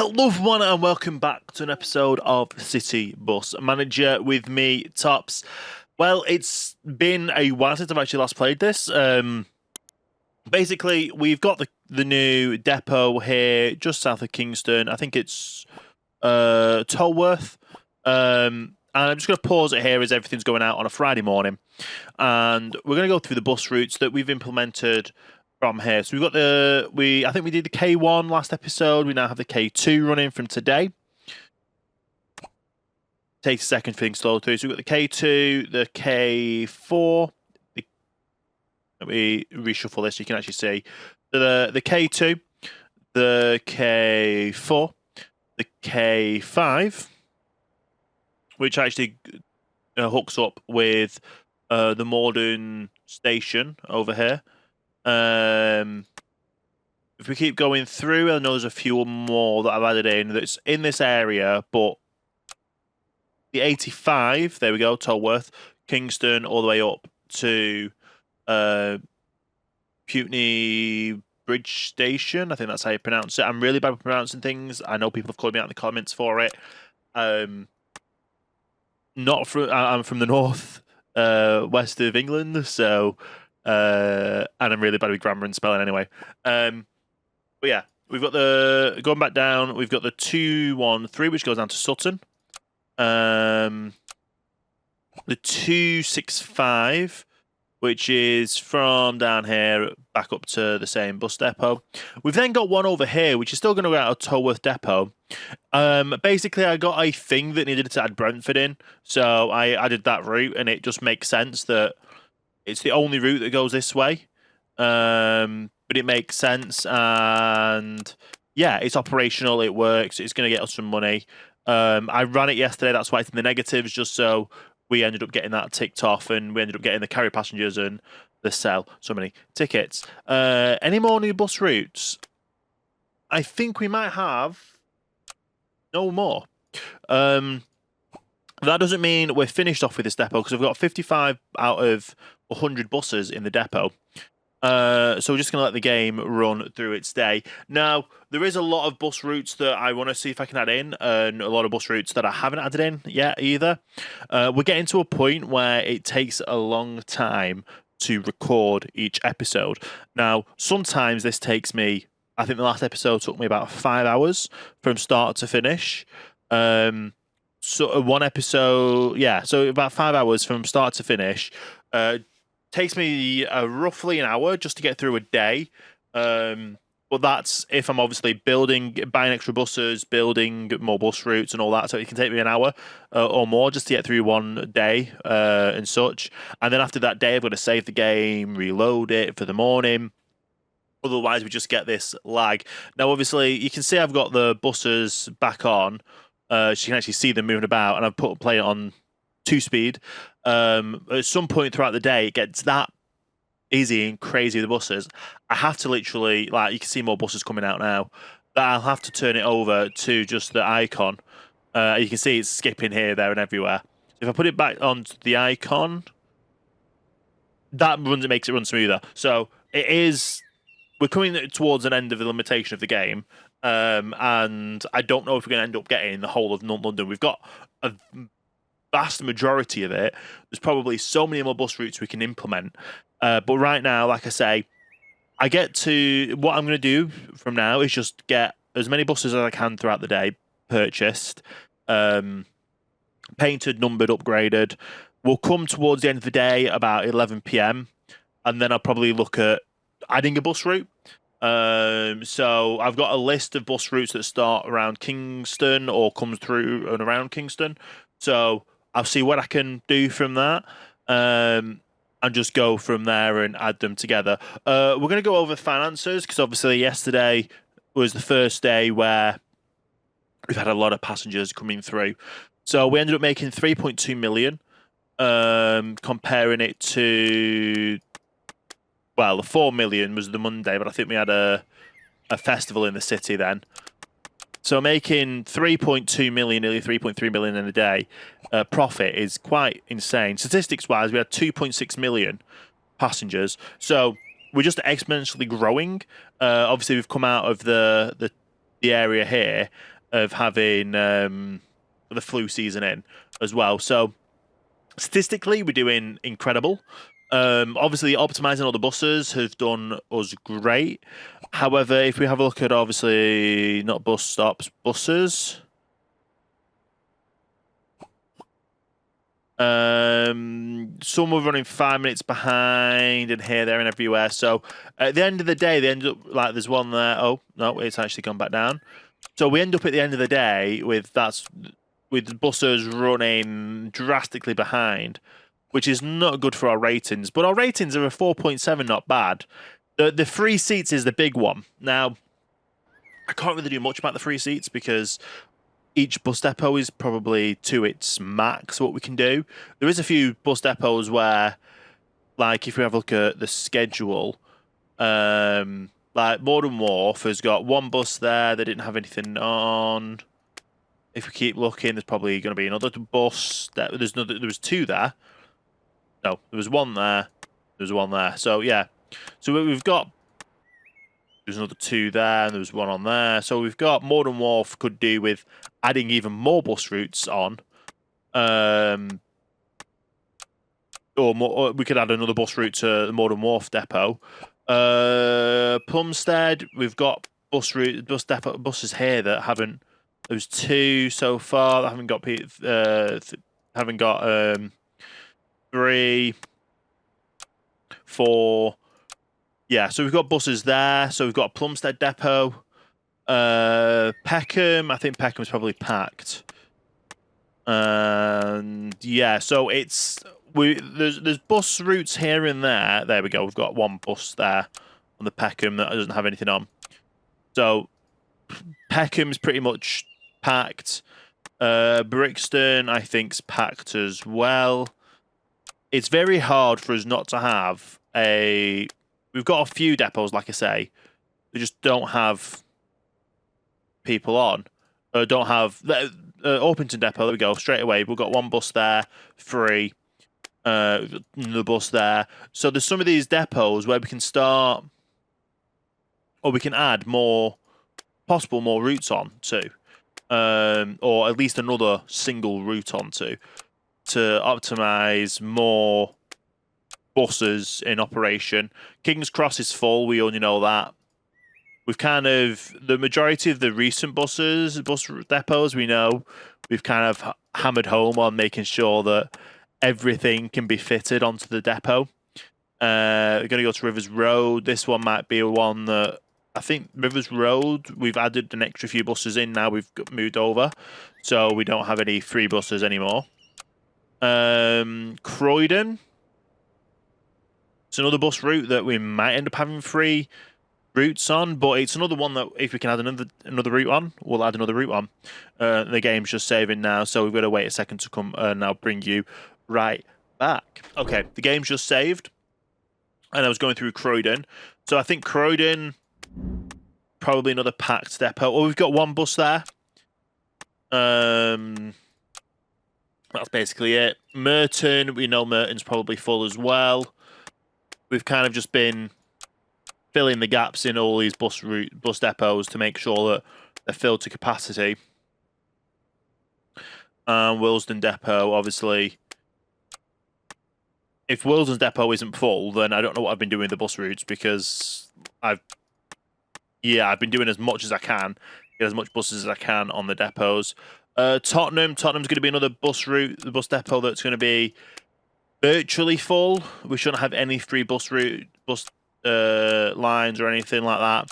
Hello everyone and welcome back to an episode of City Bus Manager with me, Tops. Well, it's been a while since I've actually last played this. Basically, we've got the new depot here just south of Kingston. I think it's Tolworth. And I'm just going to pause it here as everything's going out on a Friday morning. And we're going to go through the bus routes that we've implemented from here. So we've got I think we did the K1 last episode. We now have the K2 running from today. Takes a second for things to load through. So we've got the K2, the K4. Let me reshuffle this so you can actually see. So the K2, the K4, the K5, which actually hooks up with the Morden station over here. If we keep going through, I know there's a few more that I've added in that's in this area, but the 85, there we go, Tolworth, Kingston, all the way up to Putney Bridge Station. I think that's how you pronounce it. I'm really bad at pronouncing things. I know people have called me out in the comments for it. I'm from the north west of England, so and I'm really bad with grammar and spelling anyway. But yeah, we've got going back down, we've got the 213, which goes down to Sutton. The 265, which is from down here back up to the same bus depot. We've then got one over here, which is still going to go out of Tolworth Depot. Basically, I got a thing that needed to add Brentford in, so I added that route, and it just makes sense that it's the only route that goes this way. But it makes sense, and yeah, it's operational, it works, it's going to get us some money. I ran it yesterday, that's why it's in the negatives, just so we ended up getting that ticked off, and we ended up getting the carry passengers and the sell so many tickets. Any more new bus routes? I think we might have no more. That doesn't mean we're finished off with this depot, because we've got 55 out of 100 buses in the depot. So we're just going to let the game run through its day. Now, there is a lot of bus routes that I want to see if I can add in, and a lot of bus routes that I haven't added in yet either. We're getting to a point where it takes a long time to record each episode. Now, sometimes this takes me, I think the last episode took me about 5 hours from start to finish. So one episode, yeah, so about 5 hours from start to finish. Takes me roughly an hour just to get through a day. But that's if I'm obviously buying extra buses, building more bus routes and all that. So it can take me an hour or more just to get through one day and such. And then after that day, I've got to save the game, reload it for the morning. Otherwise, we just get this lag. Now, obviously, you can see I've got the buses back on. So you can actually see them moving about, and I've played it on 2-speed. At some point throughout the day, it gets that easy and crazy with the buses. I have to literally, like, you can see more buses coming out now, that I'll have to turn it over to just the icon. You can see it's skipping here, there, and everywhere. If I put it back onto the icon, it makes it run smoother. So we're coming towards an end of the limitation of the game. And I don't know if we're going to end up getting the whole of London. We've got a vast majority of it. There's probably so many more bus routes we can implement. But right now, like I say, what I'm going to do from now is just get as many buses as I can throughout the day purchased, painted, numbered, upgraded. We'll come towards the end of the day about 11 p.m. and then I'll probably look at adding a bus route. So I've got a list of bus routes that start around Kingston or comes through and around Kingston. So I'll see what I can do from that, and just go from there and add them together. We're going to go over finances, because obviously yesterday was the first day where we've had a lot of passengers coming through. So we ended up making 3.2 million, comparing it to, well, the 4 million was the Monday, but I think we had a festival in the city then. So making 3.2 million, nearly 3.3 million in a day profit is quite insane. Statistics-wise, we had 2.6 million passengers. So we're just exponentially growing. Obviously, we've come out of the the area here of having the flu season in as well. So statistically, we're doing incredible. Obviously, optimizing all the buses have done us great. However, if we have a look at obviously not bus stops, buses. Some were running 5 minutes behind, and here, there, and everywhere. So at the end of the day, they end up like there's one there. Oh no, it's actually gone back down. So we end up at the end of the day with buses running drastically behind, which is not good for our ratings. But our ratings are a 4.7, not bad. The free seats is the big one. Now, I can't really do much about the free seats because each bus depot is probably to its max what we can do. There is a few bus depots where, like, if we have a look at the schedule, like Morden Wharf has got one bus there. They didn't have anything on. If we keep looking, there's probably going to be another bus. There was two there. No, there was one there. There was one there. So yeah, so we've got. There's another two there, and there was one on there. So we've got Morden Wharf could do with adding even more bus routes on. Or we could add another bus route to the Morden Wharf depot. Plumstead, we've got buses here that haven't. There's two so far that haven't got 3, 4. Yeah, so we've got buses there. So we've got Plumstead depot. Peckham, I think Peckham's probably packed. And yeah, so there's bus routes here and there. There we go. We've got one bus there on the Peckham that doesn't have anything on. So Peckham's pretty much packed. Brixton, I think, is packed as well. It's very hard for us not to have a. We've got a few depots, like I say, they just don't have people on. Don't have Orpington depot. There we go. Straight away, we've got one bus there, free. The bus there. So there's some of these depots where we can start, or we can add more routes on to, or at least another single route onto, to optimize more buses in operation. King's Cross is full. We only know that. We've kind of the majority of the recent bus depots we know. We've kind of hammered home on making sure that everything can be fitted onto the depot. We're going to go to Rivers Road. This one might be one that I think Rivers Road, we've added an extra few buses in now. We've moved over, so we don't have any free buses anymore. Croydon. It's another bus route that we might end up having free routes on, but it's another one that if we can add another route on, we'll add another route on. The game's just saving now, so we've got to wait a second to come and I'll bring you right back. Okay, the game's just saved, and I was going through Croydon. So I think Croydon, probably another packed depot. Oh, we've got one bus there. That's basically it. Merton, we know Merton's probably full as well. We've kind of just been filling the gaps in all these bus depots to make sure that they're filled to capacity. Willesden depot, obviously. If Willesden's depot isn't full, then I don't know what I've been doing with the bus routes, because I've been doing as much as I can, get as much buses as I can on the depots. Tottenham's going to be another bus route, the bus depot that's going to be virtually full. We shouldn't have any free bus lines or anything like that.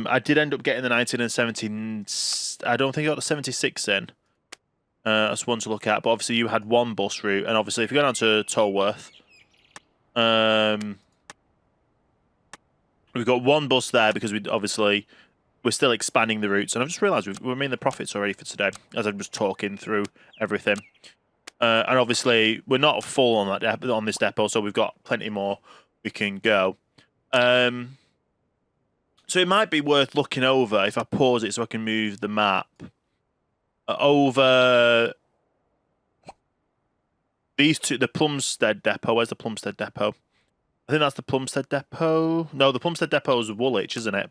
I did end up getting the 19 and 17. I don't think I got the 76 in. That's one to look at. But obviously you had one bus route, and obviously if you go down to Tolworth, we've got one bus there because we're still expanding the routes, and I've just realised we're making the profits already for today as I'm just talking through everything. And obviously we're not full on this depot, so we've got plenty more we can go. So it might be worth looking over if I pause it so I can move the map over these two. The Plumstead depot. Where's the Plumstead depot? I think that's the Plumstead depot. No, the Plumstead depot is Woolwich, isn't it?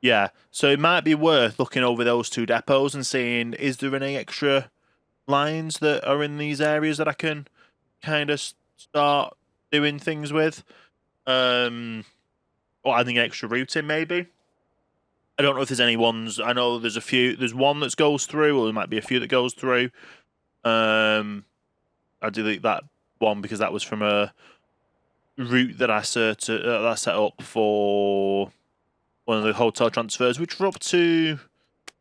Yeah, so it might be worth looking over those two depots and seeing, is there any extra lines that are in these areas that I can kind of start doing things with, or adding an extra route in maybe. I don't know if there's any ones. I know there's a few. There's one that goes through, or there might be a few that goes through. I delete that one because that was from a route that I set up for one of the hotel transfers, which were up to a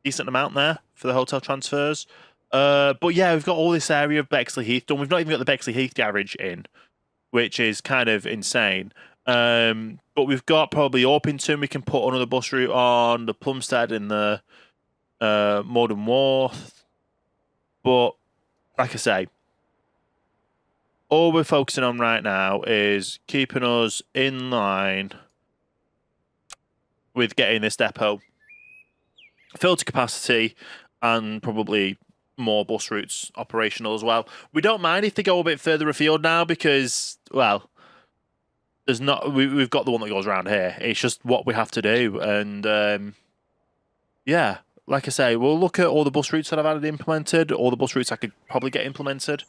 decent amount there for the hotel transfers. But yeah, we've got all this area of Bexley Heath done. We've not even got the Bexley Heath garage in, which is kind of insane. But we've got probably Orpington. We can put another bus route on the Plumstead and the Morden Wharf. But like I say, all we're focusing on right now is keeping us in line with getting this depot filled to capacity and probably more bus routes operational as well. We don't mind if they go a bit further afield now because, well, there's not. We've got the one that goes around here. It's just what we have to do, and yeah, like I say, we'll look at all the bus routes that I've had implemented, all the bus routes I could probably get implemented.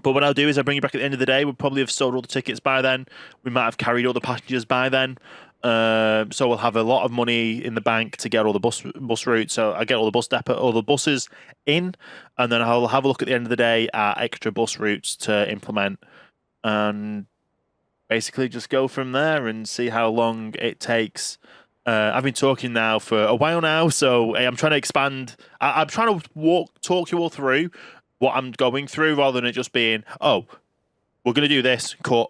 But what I'll do is I'll bring you back at the end of the day. We'll probably have sold all the tickets by then. We might have carried all the passengers by then. So we'll have a lot of money in the bank to get all the bus routes. So I get all the buses in, and then I'll have a look at the end of the day at extra bus routes to implement, and basically just go from there and see how long it takes. I've been talking now for a while now, so I'm trying to expand. I'm trying to talk you all through what I'm going through rather than it just being, oh, we're going to do this, cut,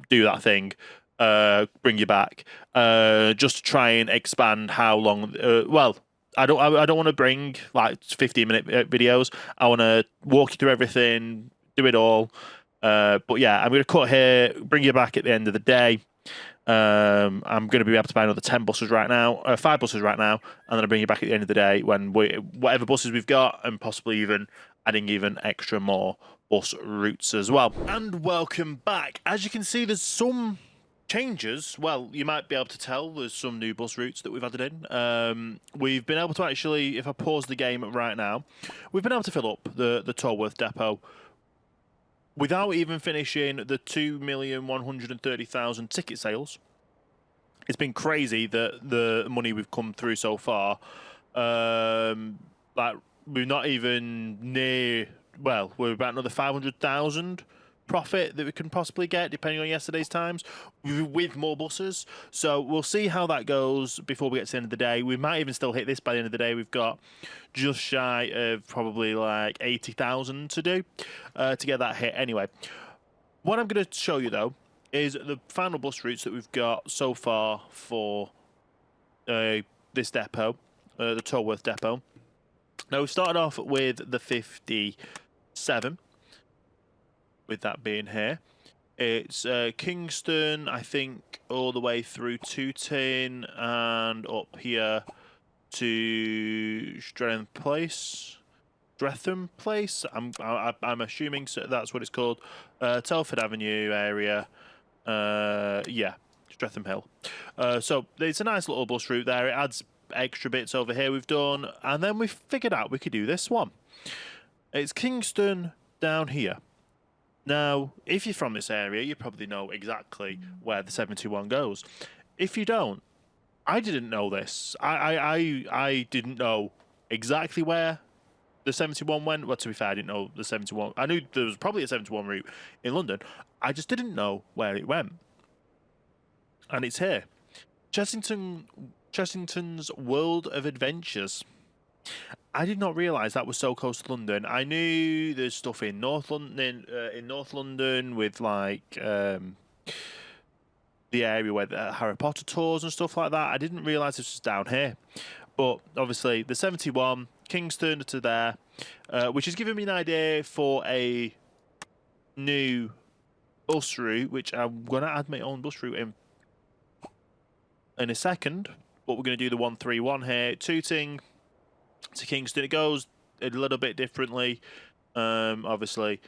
do that thing, bring you back. Just to try and expand how long. Well, I don't want to bring like 15-minute videos. I want to walk you through everything, do it all. But yeah, I'm going to cut here, bring you back at the end of the day. I'm going to be able to buy another 10 buses right now, 5 buses right now, and then I'll bring you back at the end of the day when whatever buses we've got, and possibly even adding even extra more bus routes as well. And welcome back. As you can see, there's some changes. Well, you might be able to tell there's some new bus routes that we've added in. We've been able to actually, if I pause the game right now, we've been able to fill up the Tolworth depot without even finishing the 2,130,000 ticket sales. It's been crazy the money we've come through so far. Like we're not even near. Well, we're about another 500,000 profit that we can possibly get, depending on yesterday's times, with more buses. So we'll see how that goes before we get to the end of the day. We might even still hit this by the end of the day. We've got just shy of probably like 80,000 to do to get that hit. Anyway, what I'm going to show you though is the final bus routes that we've got so far for this depot, the Tolworth depot. Now we've started off with the 57. With that being here, it's Kingston, I think, all the way through Tooting and up here to Streatham Place. I'm assuming so that's what it's called. Telford Avenue area. Yeah, Streatham Hill. So it's a nice little bus route there. It adds extra bits over here we've done, and then we figured out we could do this one. It's Kingston down here. Now, if you're from this area, you probably know exactly where the 721 goes. If you don't, I didn't know this. I didn't know exactly where the 71 went. Well, to be fair, I didn't know the 71. I knew there was probably a 71 route in London. I just didn't know where it went. And it's here. Chessington's World of Adventures. I did not realise that was so close to London. I knew there's stuff in North London, with like the area where the Harry Potter tours and stuff like that. I didn't realise this was down here. But obviously, the 71, Kingston to there, which has given me an idea for a new bus route, which I'm going to add my own bus route in a second. But we're going to do the 131 here, Tooting to Kingston. It goes a little bit differently. Obviously,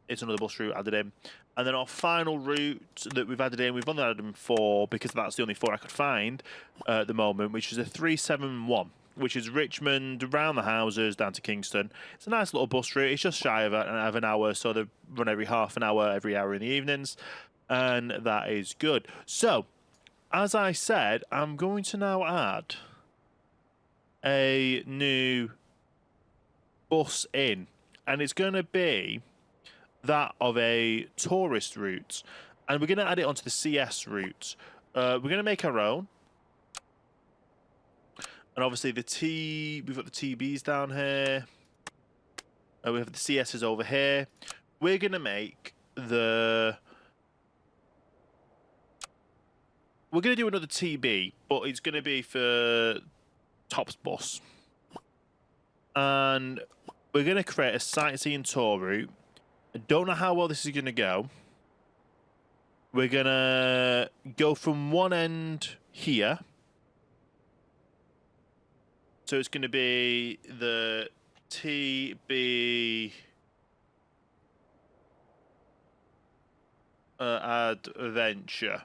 it's another bus route added in. And then our final route that we've added in, we've only added in 4 because that's the only 4 I could find at the moment, which is a 371, which is Richmond, around the houses, down to Kingston. It's a nice little bus route. It's just shy of an hour, so they run every half an hour, every hour in the evenings, and that is good. So, as I said, I'm going to now add a new bus in, and it's going to be that of a tourist route, and we're going to add it onto the CS route. We're going to make our own, and obviously we've got the TBs down here. We have the CSs over here. We're going to make we're going to do another TB, but it's going to be for Top's bus, and we're going to create a sightseeing tour route. I don't know how well this is going to go. We're going to go from one end here. So it's going to be the TB Adventure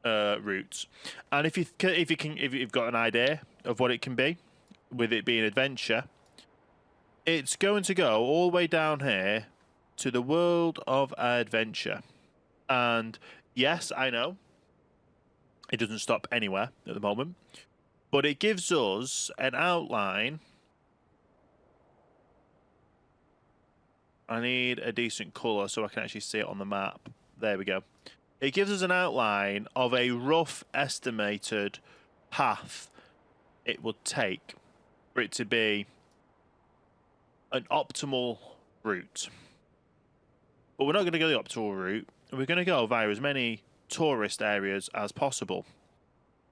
route. And if you've got an idea of what it can be, with it being adventure, it's going to go all the way down here to the World of Adventure. And yes, I know it doesn't stop anywhere at the moment, but it gives us an outline. I need a decent colour so I can actually see it on the map. There we go. It gives us an outline of a rough estimated path it would take for it to be an optimal route. But we're not going to go the optimal route. We're going to go via as many tourist areas as possible.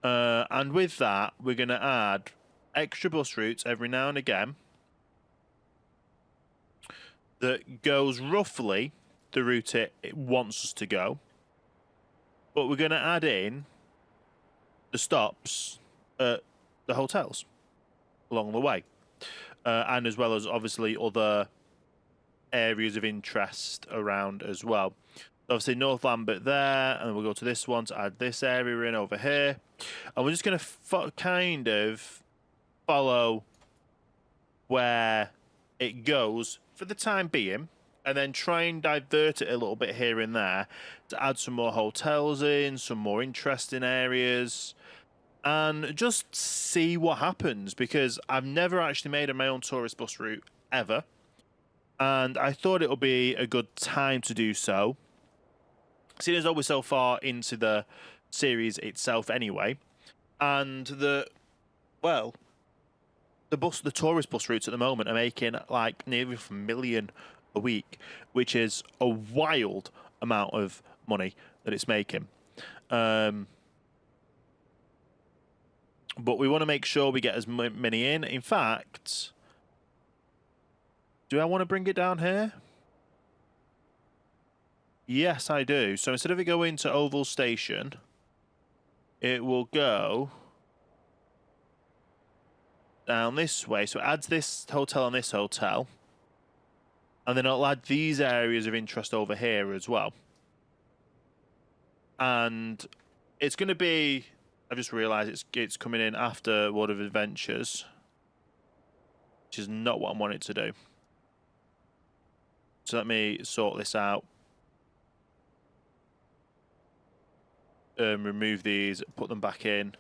And with that, we're going to add extra bus routes every now and again that goes roughly the route it wants us to go. But we're going to add in the stops at the hotels along the way. And as well as, obviously, other areas of interest around as well. Obviously, North Lambert there, and we'll go to this one to add this area in over here. And we're just going to kind of follow where it goes for the time being, and then try and divert it a little bit here and there to add some more hotels in, some more interesting areas, and just see what happens, because I've never actually made my own tourist bus route ever, and I thought it would be a good time to do so, seeing as though we're so far into the series itself anyway, and the tourist bus routes at the moment are making like nearly $1 million a week, which is a wild amount of money that it's making. But we want to make sure we get as many in. In fact, do I want to bring it down here? Yes, I do. So instead of it going to Oval Station, it will go down this way. So it adds this hotel and this hotel. And then it'll add these areas of interest over here as well. And it's going to be... I've just realised it's coming in after World of Adventures, which is not what I want it to do. So let me sort this out. Remove these, put them back in.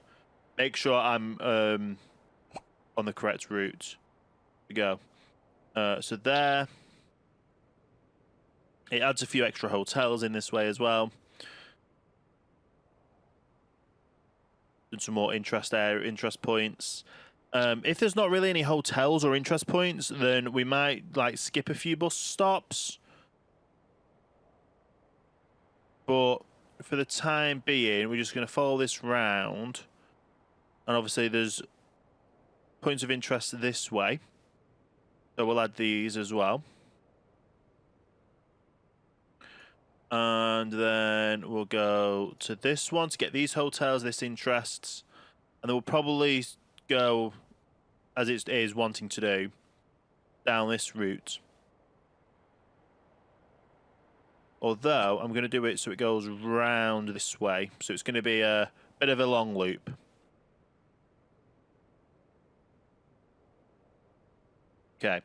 Make sure I'm on the correct route to go. So there. It adds a few extra hotels in this way as well. And some more interest points. If there's not really any hotels or interest points, then we might like skip a few bus stops. But for the time being, we're just going to follow this round. And obviously there's points of interest this way. So we'll add these as well. And then we'll go to this one to get these hotels, this interests. And then we'll probably go, as it is wanting to do, down this route. Although I'm going to do it so it goes round this way. So it's going to be a bit of a long loop. Okay.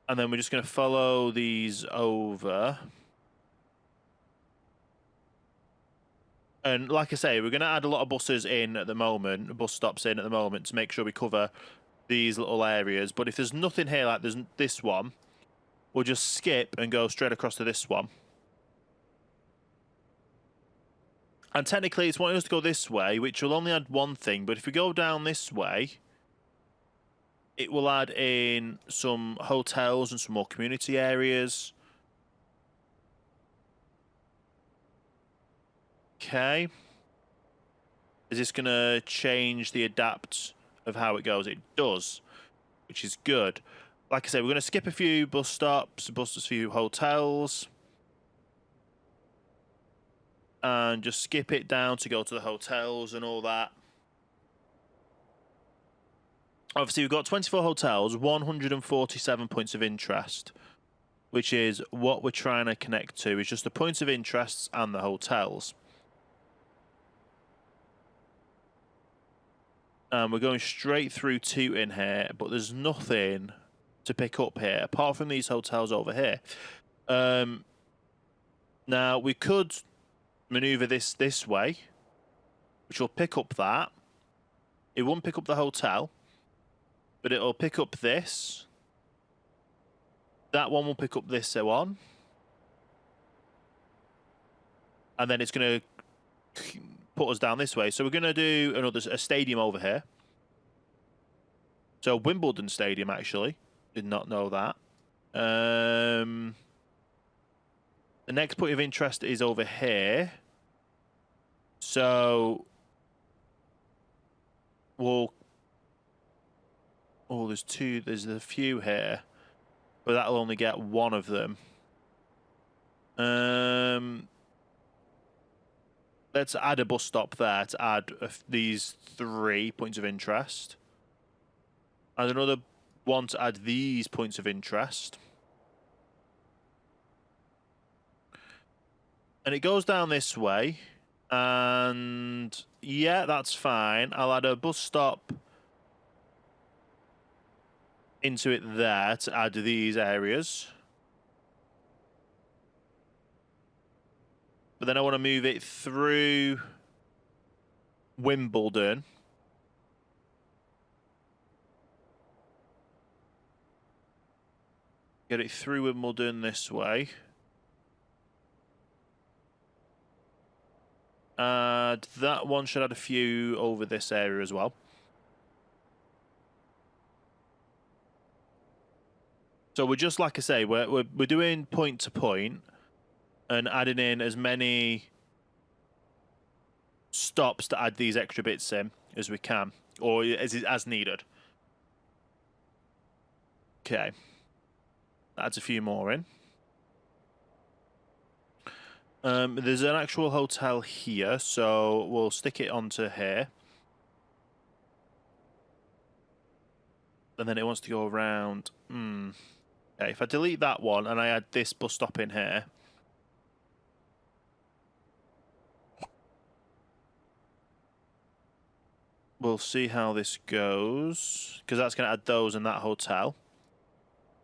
And then we're just going to follow these over. And like I say, we're going to add a lot of buses in at the moment, bus stops in at the moment to make sure we cover these little areas. But if there's nothing here like there's this one, we'll just skip and go straight across to this one. And technically it's wanting us to go this way, which will only add one thing. But if we go down this way, it will add in some hotels and some more community areas. Okay. Is this going to change the adapt of how it goes? It does, which is good. Like I said, we're going to skip a few bus stops, a few hotels. And just skip it down to go to the hotels and all that. Obviously, we've got 24 hotels, 147 points of interest, which is what we're trying to connect to. It's just the points of interests and the hotels. And we're going straight through to in here, but there's nothing to pick up here apart from these hotels over here. Now we could maneuver this way, which will pick up that. It won't pick up the hotel, but it'll pick up this. That one will pick up this one. And then it's going to put us down this way. So we're going to do a stadium over here. So Wimbledon Stadium, actually. Did not know that. The next point of interest is over here. So we'll... Oh, there's a few here. But that'll only get one of them. Let's add a bus stop there to add these 3 points of interest. And another one to add these points of interest. And it goes down this way. And yeah, that's fine. I'll add a bus stop into it there to add these areas. But then I want to move it through Wimbledon. Get it through Wimbledon this way. And that one should add a few over this area as well. So we're just, like I say, we're doing point to point and adding in as many stops to add these extra bits in as we can, or as needed. Okay. Adds a few more in. There's an actual hotel here, so we'll stick it onto here. And then it wants to go around. Okay, if I delete that one and I add this bus stop in here. We'll see how this goes, because that's going to add those in that hotel.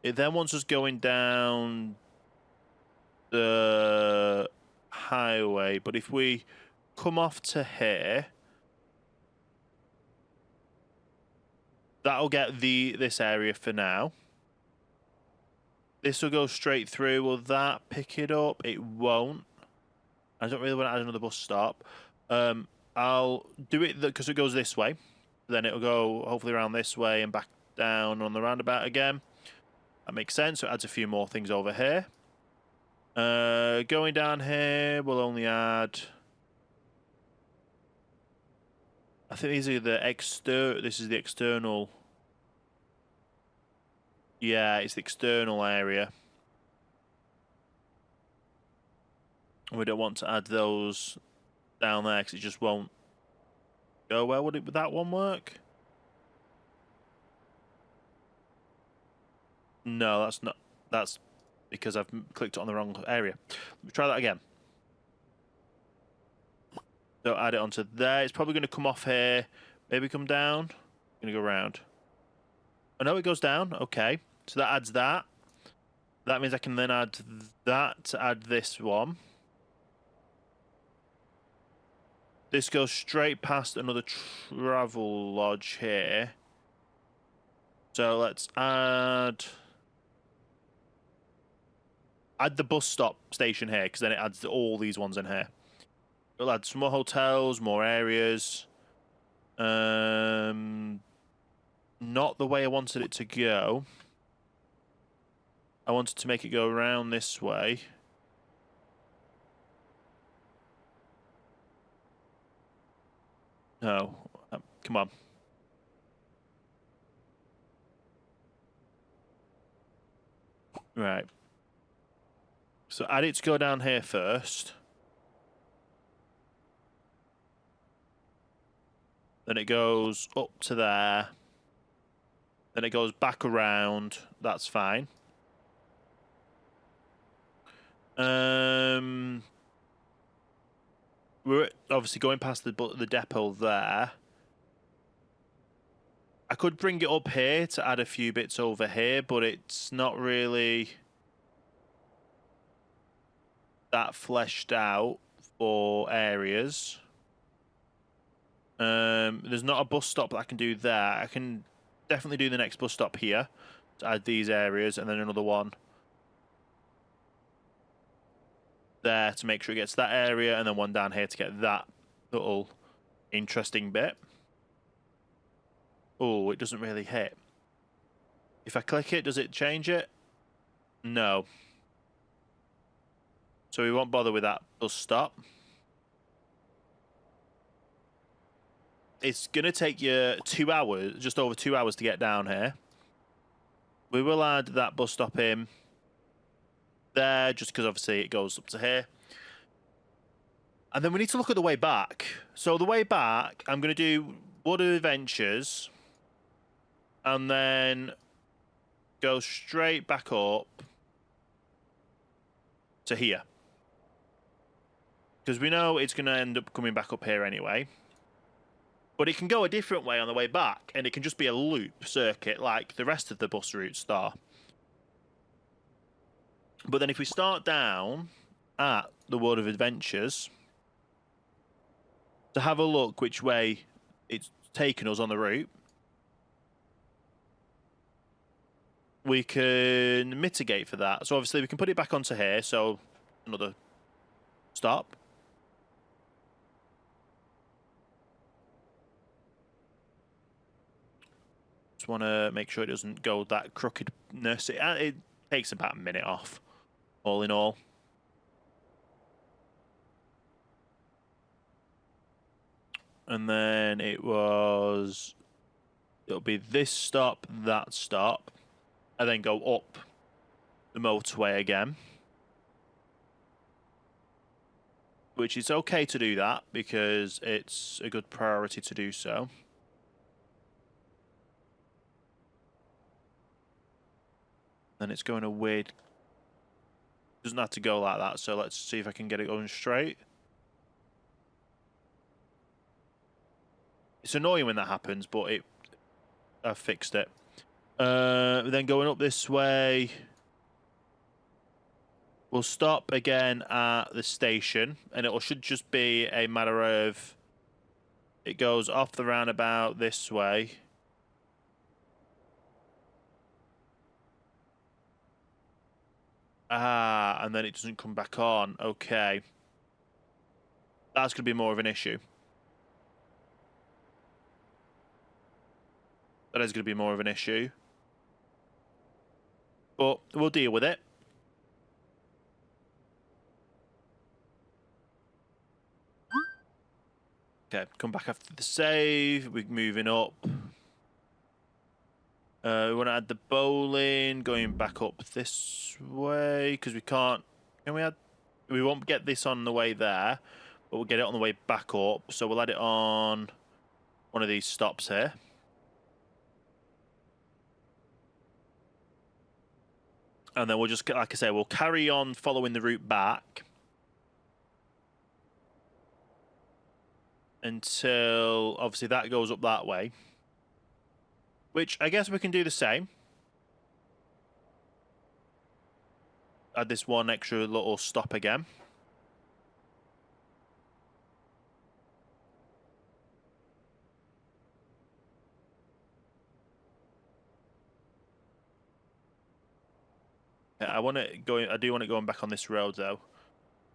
It then wants us going down the highway, but if we come off to here, that'll get this area for now. This will go straight through. Will that pick it up? It won't. I don't really want to add another bus stop. I'll do it because it goes this way. Then it'll go hopefully around this way and back down on the roundabout again. That makes sense. So it adds a few more things over here. Going down here, we'll only add... I think these are the this is the external... Yeah, it's the external area. We don't want to add those down there because it just won't go well. Would that one work? No, that's not. That's because I've clicked on the wrong area. Let me try that again. So add it onto there. It's probably going to come off here. Maybe come down. Going to go around. Oh, no, it goes down. Okay. So that adds that. That means I can then add that to add this one. This goes straight past another travel lodge here. So let's add the bus stop station here, because then it adds all these ones in here. It'll add some more hotels, more areas. Not the way I wanted it to go. I wanted to make it go around this way. No, come on. Right. So add it to go down here first. Then it goes up to there. Then it goes back around. That's fine. We're obviously going past the depot there. I could bring it up here to add a few bits over here, but it's not really that fleshed out for areas. There's not a bus stop that I can do there. I can definitely do the next bus stop here to add these areas, and then another one there to make sure it gets that area, and then one down here to get that little interesting bit. Oh, it doesn't really hit. If I click it, does it change it? No. So we won't bother with that bus stop. It's going to take you 2 hours, just over 2 hours to get down here. We will add that bus stop in there, just because obviously it goes up to here. And then we need to look at the way back. So the way back, I'm going to do World of Adventures, and then go straight back up to here. Because we know it's going to end up coming back up here anyway. But it can go a different way on the way back, and it can just be a loop circuit like the rest of the bus routes are. But then if we start down at the World of Adventures, to have a look which way it's taken us on the route, we can mitigate for that. So obviously we can put it back onto here, so another stop. Just want to make sure it doesn't go that crookedness. It takes about a minute off, all in all. And then it'll be this stop, that stop, and then go up the motorway again. Which is okay to do that, because it's a good priority to do so. Then it's going a weird... Doesn't have to go like that, so let's see if I can get it going straight. It's annoying when that happens, but I've fixed it. Then going up this way, we'll stop again at the station, and it should just be a matter of... It goes off the roundabout this way. Ah, and then it doesn't come back on. Okay. That's going to be more of an issue. That is going to be more of an issue. But we'll deal with it. Okay, come back after the save. We're moving up. We want to add the bowling, going back up this way, because we can't... Can we add... We won't get this on the way there, but we'll get it on the way back up. So we'll add it on one of these stops here. And then we'll just, like I say, we'll carry on following the route back until, obviously, that goes up that way. Which, I guess we can do the same. Add this one extra little stop again. I want it going. I do want it going back on this road though,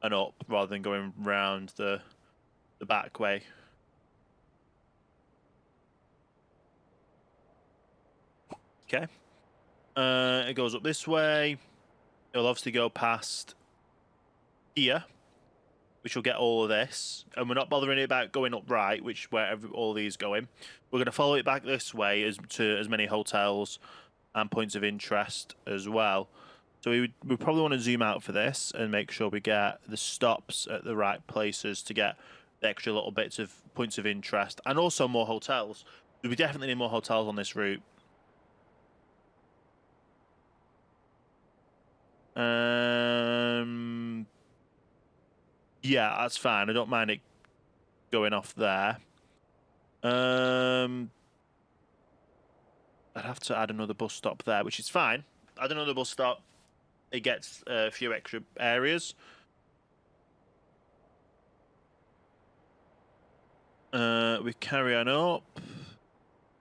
and up rather than going round the back way. Okay. It goes up this way. It'll obviously go past here, which will get all of this, and we're not bothering it about going up right, which wherever all these going. We're going to follow it back this way to as many hotels and points of interest as well. So we probably want to zoom out for this and make sure we get the stops at the right places to get the extra little bits of points of interest and also more hotels. We definitely need more hotels on this route. Yeah, that's fine. I don't mind it going off there. I'd have to add another bus stop there, which is fine. Add another bus stop. It gets a few extra areas. We carry on up.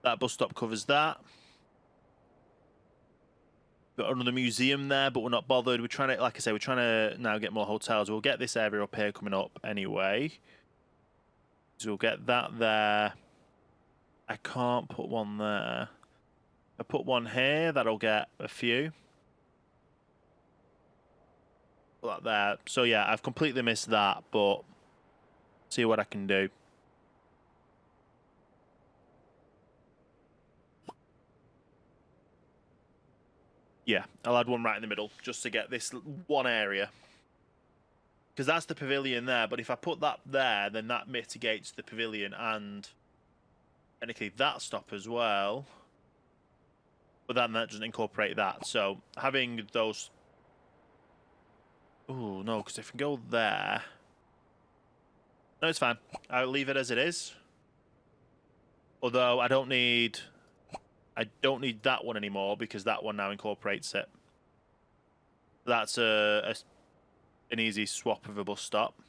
That bus stop covers that. Got another museum there, but we're not bothered. We're trying to, like I say, we're trying to now get more hotels. We'll get this area up here coming up anyway. So we'll get that there. I can't put one there. I put one here, that'll get a few. Put that there. So yeah, I've completely missed that, but see what I can do. Yeah, I'll add one right in the middle just to get this one area. Because that's the pavilion there, but if I put that there, then that mitigates the pavilion and technically that stop as well. But then that doesn't incorporate that. So having those... Oh, no, because if we go there... No, it's fine. I'll leave it as it is. Although I don't need that one anymore because that one now incorporates it. That's an easy swap of a bus stop.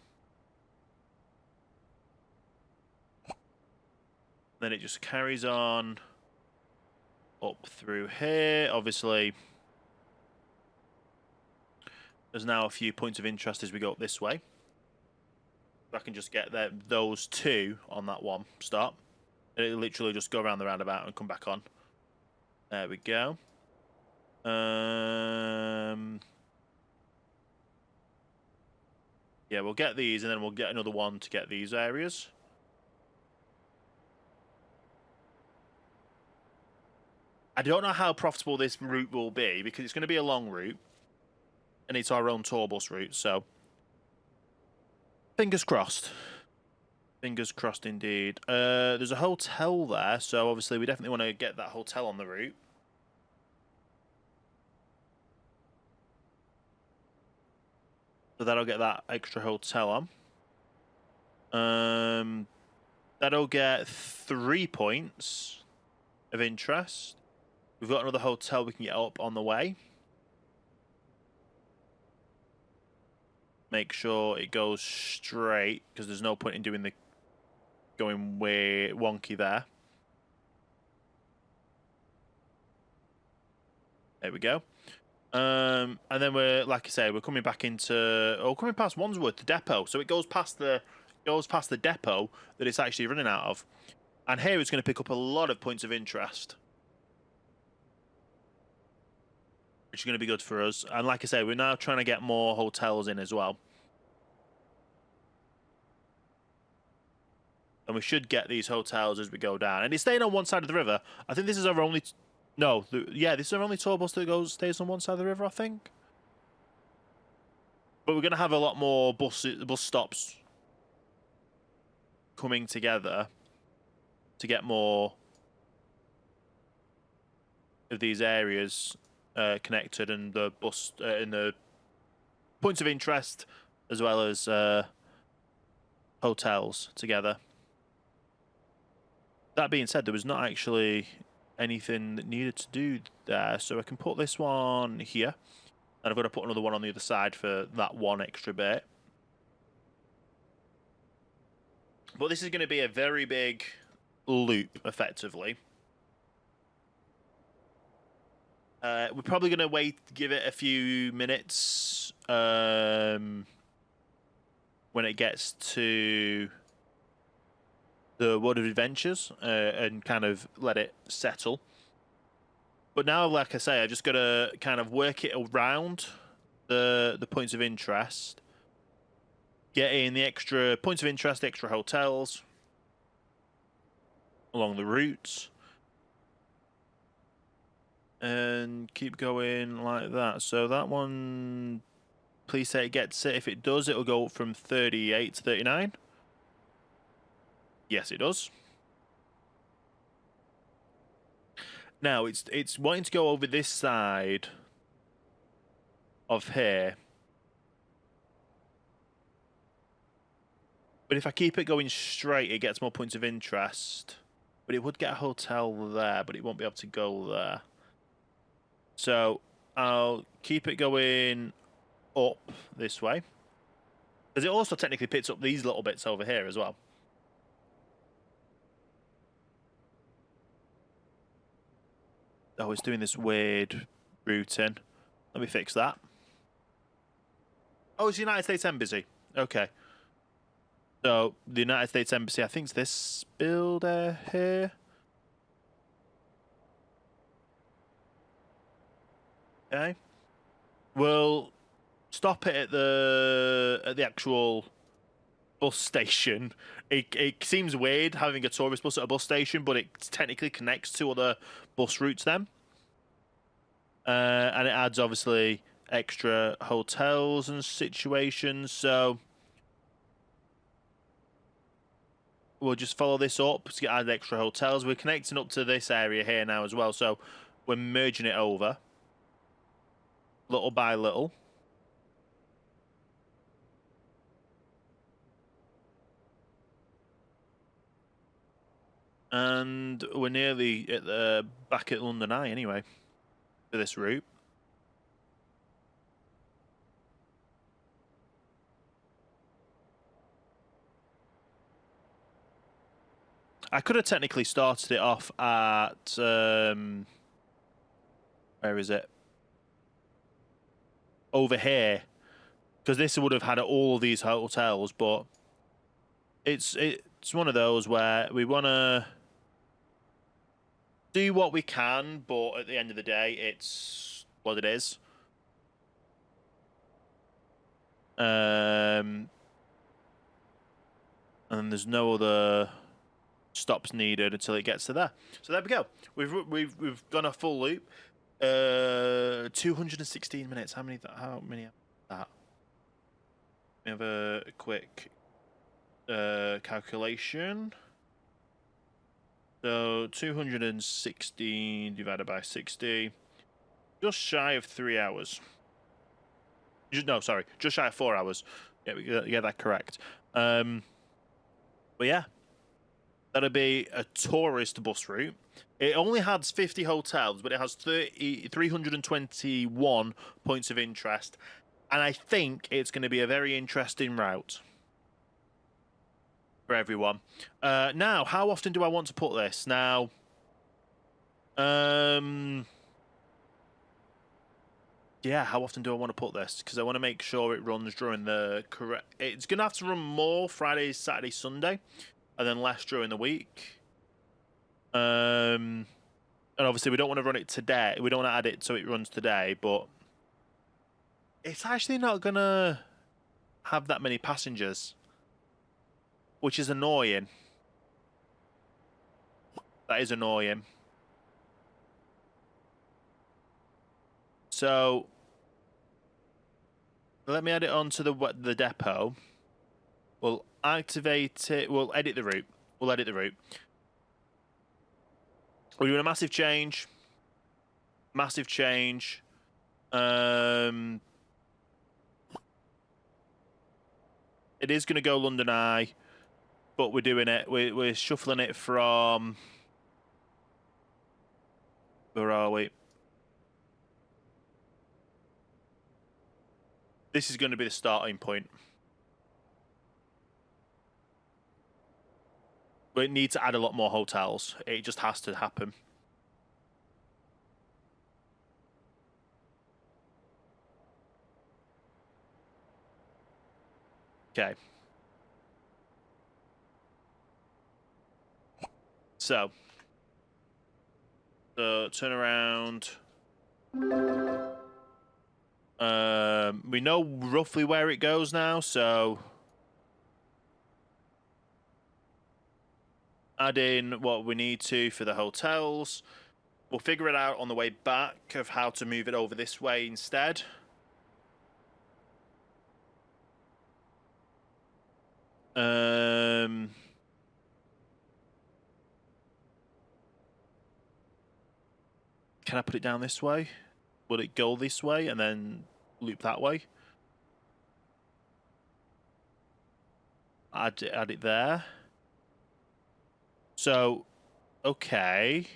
Then it just carries on up through here. Obviously, there's now a few points of interest as we go up this way. I can just get those two on that one stop. It'll literally just go around the roundabout and come back on. There we go. Yeah, we'll get these, and then we'll get another one to get these areas. I don't know how profitable this route will be, because it's going to be a long route. And it's our own tour bus route, so... Fingers crossed. Fingers crossed indeed. There's a hotel there, so obviously we definitely want to get that hotel on the route. So that'll get that extra hotel on. That'll get 3 points of interest. We've got another hotel we can get up on the way. Make sure it goes straight, because there's no point in doing the going way wonky there. There we go. And then we're, like I say, we're coming back into, coming past Wandsworth, the depot. So it goes past the depot that it's actually running out of. And here it's going to pick up a lot of points of interest, which is going to be good for us. And like I say, we're now trying to get more hotels in as well. And we should get these hotels as we go down. And it's staying on one side of the river. I think this is our only... No, yeah, this is our only tour bus that stays on one side of the river, I think. But we're going to have a lot more bus stops coming together to get more of these areas connected, and the bus and the points of interest, as well as hotels together. That being said, there was not actually anything that needed to do there, so I can put this one here, and I've got to put another one on the other side for that one extra bit. But this is going to be a very big loop, effectively. We're probably going to give it a few minutes when it gets to the World of Adventures and kind of let it settle. But now, like I say, I just got to kind of work it around the points of interest, get in the extra points of interest, extra hotels along the routes, and keep going like that. So that one, please say it gets it. If it does, it'll go from 38 to 39. Yes, it does. Now it's wanting to go over this side of here. But if I keep it going straight, it gets more points of interest. But it would get a hotel there, but it won't be able to go there. So I'll keep it going up this way. Because it also technically picks up these little bits over here as well. Oh, it's doing this weird routing. Let me fix that. Oh, it's the United States Embassy. Okay. So, the United States Embassy, I think it's this builder here. Okay. We'll stop it at the actual bus station. It seems weird having a tourist bus at a bus station, but it technically connects to other bus routes then. And it adds, obviously, extra hotels and situations, so we'll just follow this up to add extra hotels. We're connecting up to this area here now as well, so we're merging it over little by little. And we're nearly at the back at London Eye anyway for this route. I could have technically started it off at where is it? Over here, because this would have had all of these hotels, but it's one of those where we want to do what we can, but at the end of the day, it's what it is. And there's no other stops needed until it gets to there. So there we go. We've done a full loop. 216 minutes. How many? That? We have a quick calculation. So 216 divided by 60, just shy of 3 hours. No, sorry, just shy of 4 hours. Yeah, we get that correct. But yeah, that'll be a tourist bus route. It only has 50 hotels, but it has 321 points of interest. And I think it's going to be a very interesting route for everyone. Now, how often do I want to put this? Now, yeah, how often do I want to put this? Because I want to make sure it runs during the correct... It's going to have to run more Friday, Saturday, Sunday, and then less during the week. And obviously we don't want to run it today. We don't want to add it so it runs today, but it's actually not going to have that many passengers, which is annoying. That is annoying. So let me add it onto the depot. We'll activate it. We'll edit the route. We'll doing a massive change. Massive change. It is going to go London Eye, but we're doing it. We're shuffling it from. Where are we? This is going to be the starting point. We need to add a lot more hotels. It just has to happen. Okay. So turn around. We know roughly where it goes now, so add in what we need to for the hotels. We'll figure it out on the way back of how to move it over this way instead. Can I put it down this way? Will it go this way and then loop that way? Add it there. So, okay.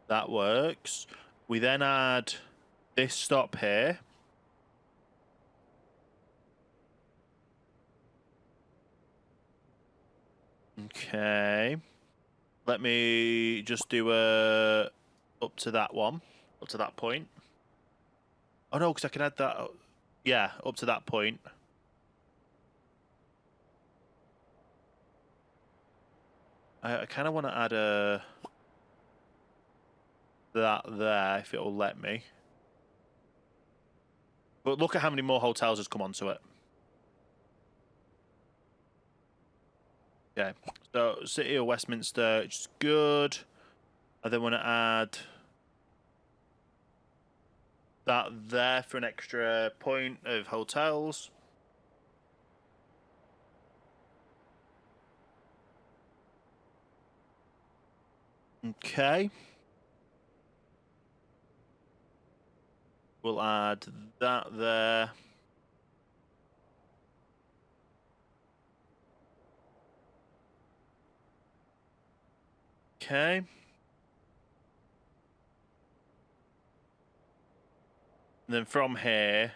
That works. We then add this stop here. Okay. Let me just do a up to that one, up to that point. Oh no, because I can add that. Yeah, up to that point. I kind of want to add that there if it'll let me. But look at how many more hotels has come onto it. Okay, so City of Westminster, which is good. I then want to add that there for an extra point of hotels. Okay. We'll add that there. Okay. And then from here,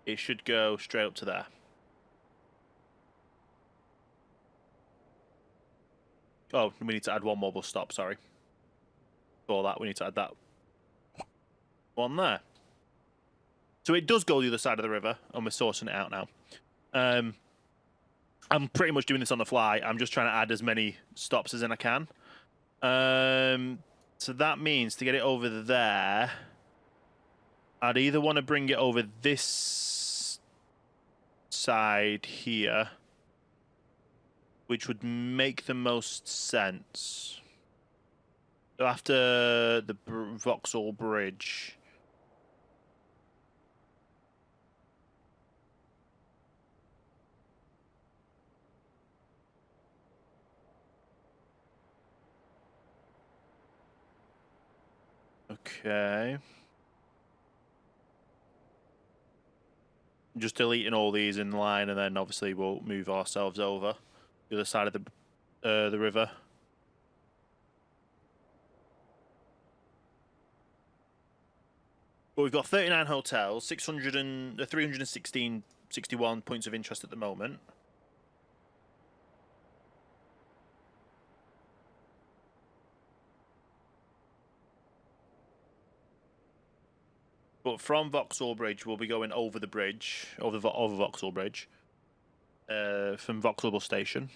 it should go straight up to there. Oh, we need to add one more bus stop, sorry. For that, we need to add that one there. So it does go the other side of the river, and we're sourcing it out now. I'm pretty much doing this on the fly. I'm just trying to add as many stops as I can. So that means to get it over there, I'd either want to bring it over this side here, which would make the most sense. So after the Vauxhall Bridge. Okay. Just deleting all these in line, and then obviously we'll move ourselves over the other side of the river. But we've got 39 hotels, 316, 61 points of interest at the moment. But from Vauxhall Bridge, we'll be going over the bridge, over Vauxhall Bridge, from Vauxhall Bus Station.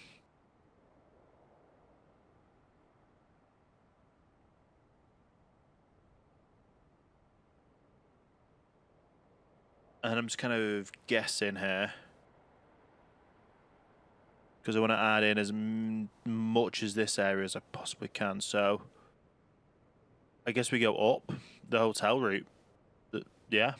And I'm just kind of guessing here, because I want to add in as much as this area as I possibly can. So I guess we go up the hotel route. Yeah.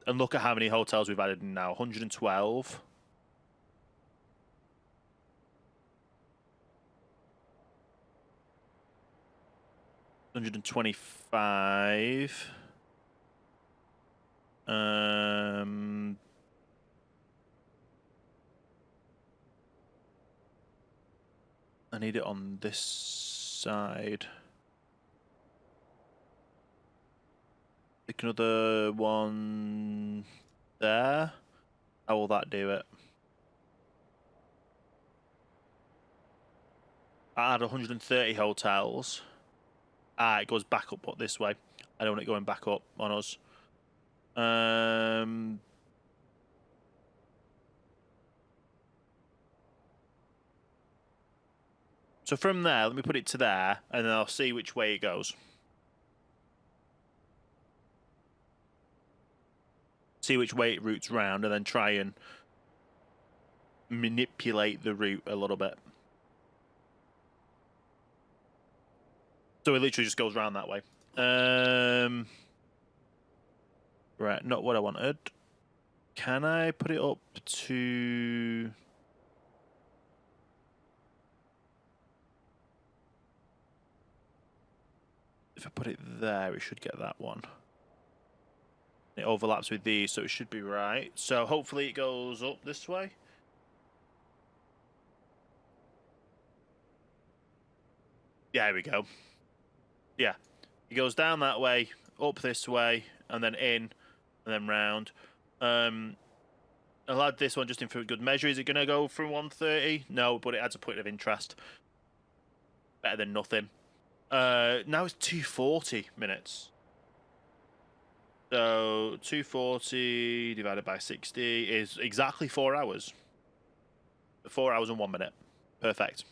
And look at how many hotels we've added in now. 112. 125. I need it on this side. Pick another one there. How will that do it? I had 130 hotels. It goes back up this way. I don't want it going back up on us. So from there, let me put it to there, and then I'll see which way it goes. See which way it routes round, and then try and manipulate the route a little bit. So it literally just goes round that way. Right, not what I wanted. Can I put it up to... If I put it there, it should get that one. It overlaps with these, so it should be right. So hopefully it goes up this way. Yeah, here we go. Yeah, it goes down that way, up this way, and then in, and then round. I'll add this one just in for good measure. Is it going to go from 130? No, but it adds a point of interest. Better than nothing. Now it's 240 minutes. So 240 divided by 60 is exactly 4 hours. 4 hours and 1 minute. Perfect.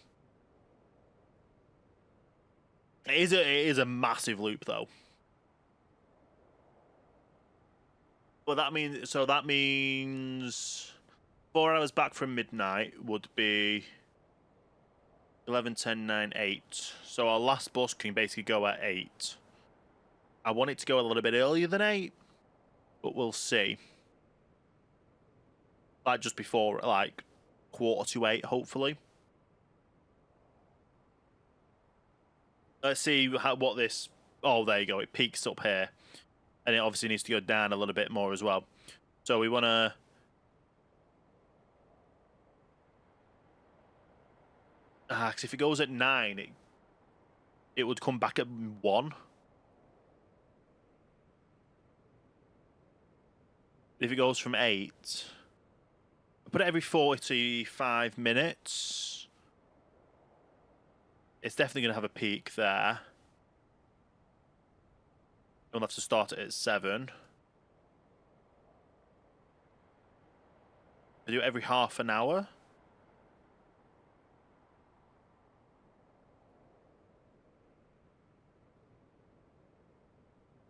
It is a massive loop though. Well, that means 4 hours back from midnight would be 11, 10, 9, 8. So our last bus can basically go at 8. I want it to go a little bit earlier than 8, but we'll see. Like just before, like 7:45, hopefully. Let's see what this... Oh, there you go. It peaks up here. And it obviously needs to go down a little bit more as well. So we want to... Because if it goes at 9, it would come back at 1. If it goes from 8... Put it every 45 minutes. It's definitely going to have a peak there. We'll have to start it at 7. I do it every half an hour.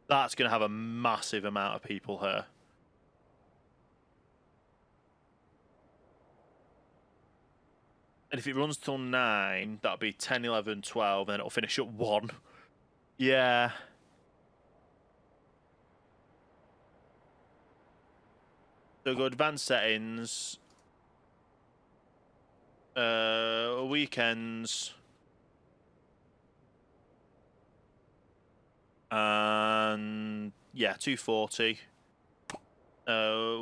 That's going to have a massive amount of people here. And if it runs till 9, that'll be 10, 11, 12, and then it'll finish at 1. Yeah. So go advanced settings. Weekends. And yeah, 240.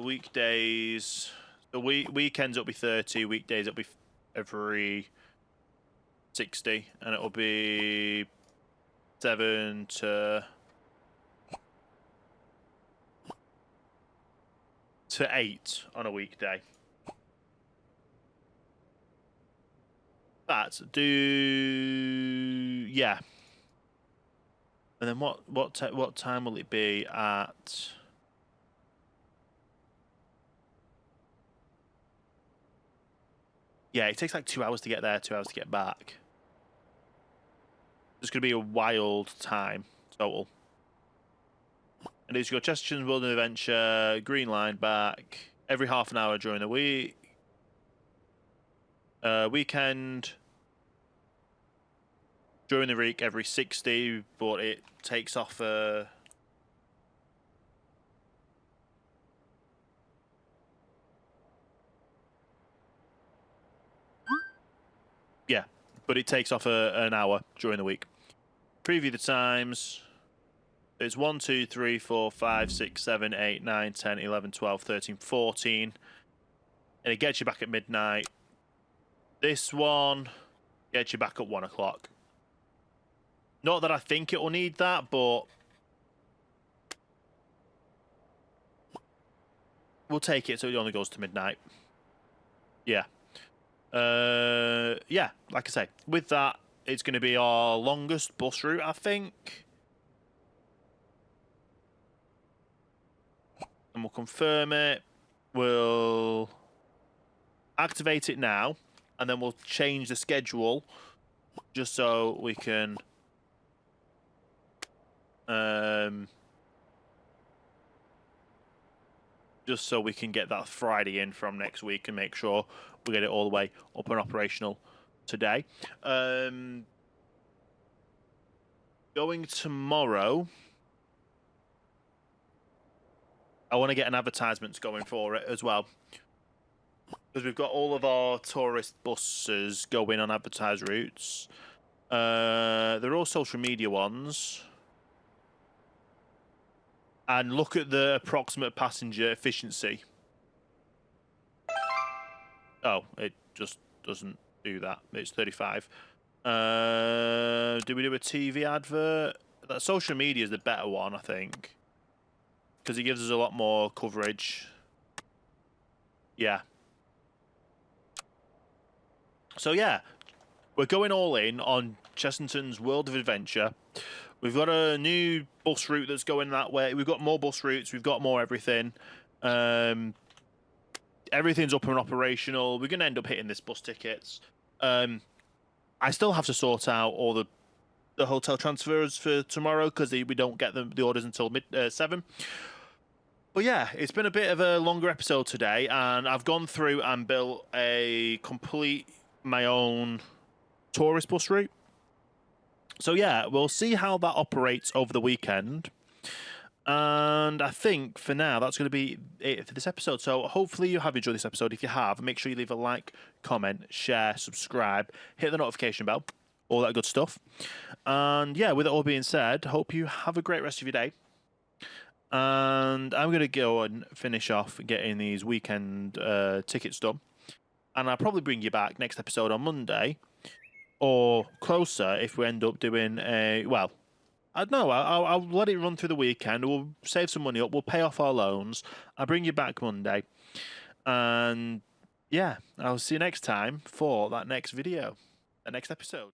Weekdays. The weekends it'll be 30. Weekdays it'll be every 60, and it'll be 7 to 8 on a weekday. Yeah. And then what time will it be at? Yeah, it takes like 2 hours to get there, 2 hours to get back. It's going to be a wild time total. And it's got Chesterton's World and Adventure, Green Line back every half an hour during the week. Weekend during the week every 60, but it takes off yeah, but it takes off an hour during the week. Preview the times. It's 1, 2, 3, 4, 5, 6, 7, 8, 9, 10, 11, 12, 13, 14. And it gets you back at midnight. This one gets you back at 1 o'clock. Not that I think it will need that, but we'll take it so it only goes to midnight. Yeah. Yeah, like I say, with that, it's going to be our longest bus route, I think. And we'll confirm it. We'll activate it now, and then we'll change the schedule just so we can get that Friday in from next week and make sure we get it all the way up and operational today. Going tomorrow, I want to get an advertisement going for it as well, because we've got all of our tourist buses going on advertised routes. They're all social media ones. And look at the approximate passenger efficiency. Oh, it just doesn't do that. It's 35. Do we do a TV advert? That social media is the better one, I think, because it gives us a lot more coverage. Yeah. So yeah, we're going all in on Chessington's World of Adventure. We've got a new bus route that's going that way. We've got more bus routes. We've got more everything. Everything's up and operational. We're going to end up hitting this bus tickets. I still have to sort out all the hotel transfers for tomorrow because we don't get the orders until 7. But yeah, it's been a bit of a longer episode today, and I've gone through and built my own tourist bus route. So yeah, we'll see how that operates over the weekend. And I think for now, that's going to be it for this episode. So hopefully you have enjoyed this episode. If you have, make sure you leave a like, comment, share, subscribe, hit the notification bell, all that good stuff. And yeah, with it all being said, hope you have a great rest of your day. And I'm going to go and finish off getting these weekend tickets done. And I'll probably bring you back next episode on Monday, or closer if we end up doing a, well, I don't know, I'll let it run through the weekend. We'll save some money up. We'll pay off our loans. I'll bring you back Monday. And yeah, I'll see you next time for that next video, the next episode.